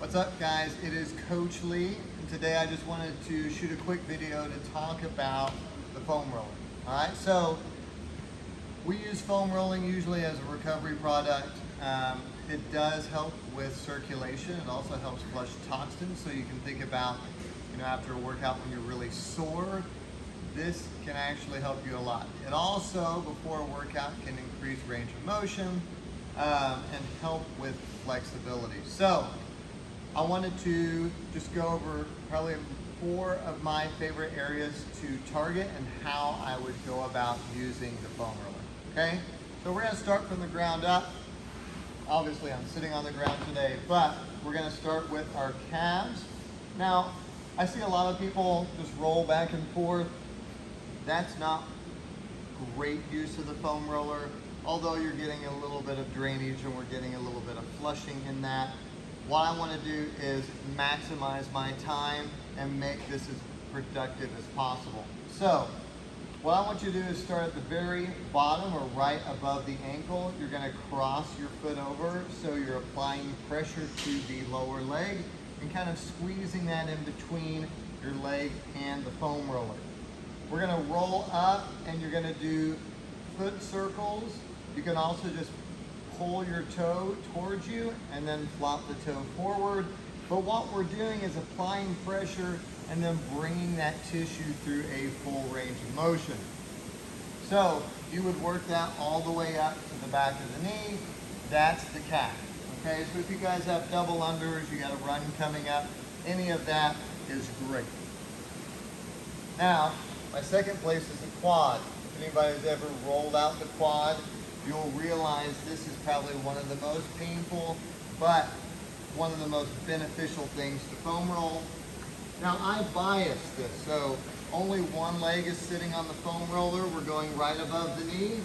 What's up, guys? It is Coach Lee, and today I just wanted to shoot a quick video to talk about the foam roller. All right, so we use foam rolling usually as a recovery product. It does help with circulation. It also helps flush toxins, so you can think about, after a workout when you're really sore, this can actually help you a lot. It also, before a workout, can increase range of motion and help with flexibility. So I wanted to just go over probably 4 of my favorite areas to target and how I would go about using the foam roller. Okay, so we're gonna start from the ground up. Obviously I'm sitting on the ground today, but we're gonna start with our calves. Now, I see a lot of people just roll back and forth. That's not great use of the foam roller, although you're getting a little bit of drainage and we're getting a little bit of flushing in that. What I want to do is maximize my time and make this as productive as possible. So what I want you to do is start at the very bottom or right above the ankle. You're going to cross your foot over, so you're applying pressure to the lower leg and kind of squeezing that in between your leg and the foam roller. We're going to roll up and you're going to do foot circles. You can also just pull your toe towards you and then flop the toe forward. But what we're doing is applying pressure and then bringing that tissue through a full range of motion. So you would work that all the way up to the back of the knee. That's the calf. Okay, so if you guys have double unders, you got a run coming up, any of that is great. Now, my second place is the quad. If anybody's ever rolled out the quad, you'll realize this is probably one of the most painful, but one of the most beneficial things to foam roll. Now I bias this, so only one leg is sitting on the foam roller. We're going right above the knee.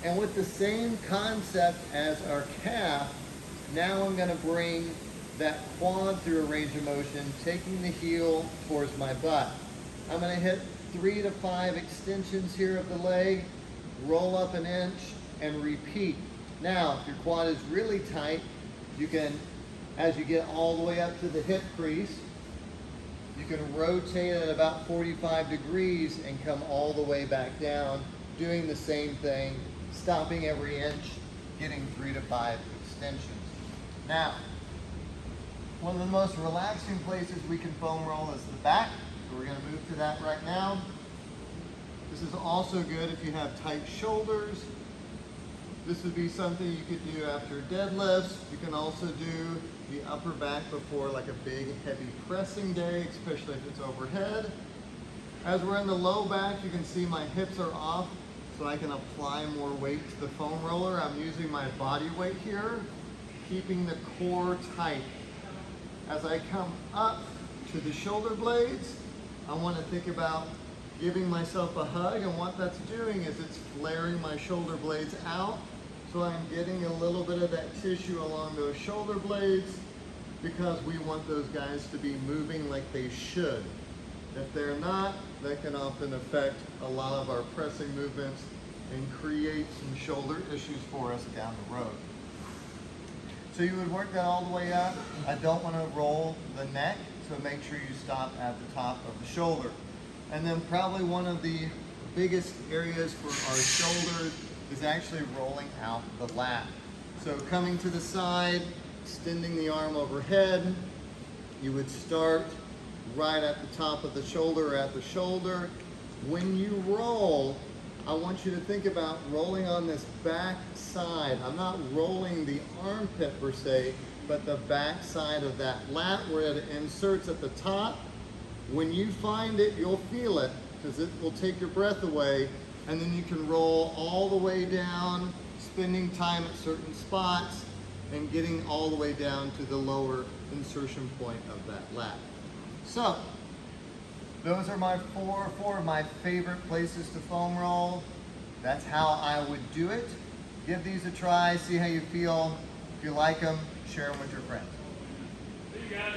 And with the same concept as our calf, now I'm gonna bring that quad through a range of motion, taking the heel towards my butt. I'm gonna hit 3 to 5 extensions here of the leg, roll up an inch, and repeat. Now, if your quad is really tight, you can, as you get all the way up to the hip crease, you can rotate at about 45 degrees and come all the way back down, doing the same thing, stopping every inch, getting 3 to 5 extensions. Now, one of the most relaxing places we can foam roll is the back, so we're gonna move to that right now. This is also good if you have tight shoulders. This would be something you could do after deadlifts. You can also do the upper back before like a big heavy pressing day, especially if it's overhead. As we're in the low back, you can see my hips are off, so I can apply more weight to the foam roller. I'm using my body weight here, keeping the core tight. As I come up to the shoulder blades, I want to think about giving myself a hug, and what that's doing is it's flaring my shoulder blades out. So I'm getting a little bit of that tissue along those shoulder blades because we want those guys to be moving like they should. If they're not, that can often affect a lot of our pressing movements and create some shoulder issues for us down the road. So you would work that all the way up. I don't want to roll the neck, so make sure you stop at the top of the shoulder. And then probably one of the biggest areas for our shoulders is actually rolling out the lat. So coming to the side, extending the arm overhead, you would start right at the top of the shoulder or at the shoulder. When you roll, I want you to think about rolling on this back side. I'm not rolling the armpit per se, but the back side of that lat where it inserts at the top. When you find it, you'll feel it because it will take your breath away, and then you can roll all the way down, spending time at certain spots and getting all the way down to the lower insertion point of that lat. So those are my four of my favorite places to foam roll. That's how I would do it. Give these a try, see how you feel. If you like them, share them with your friends. See you guys.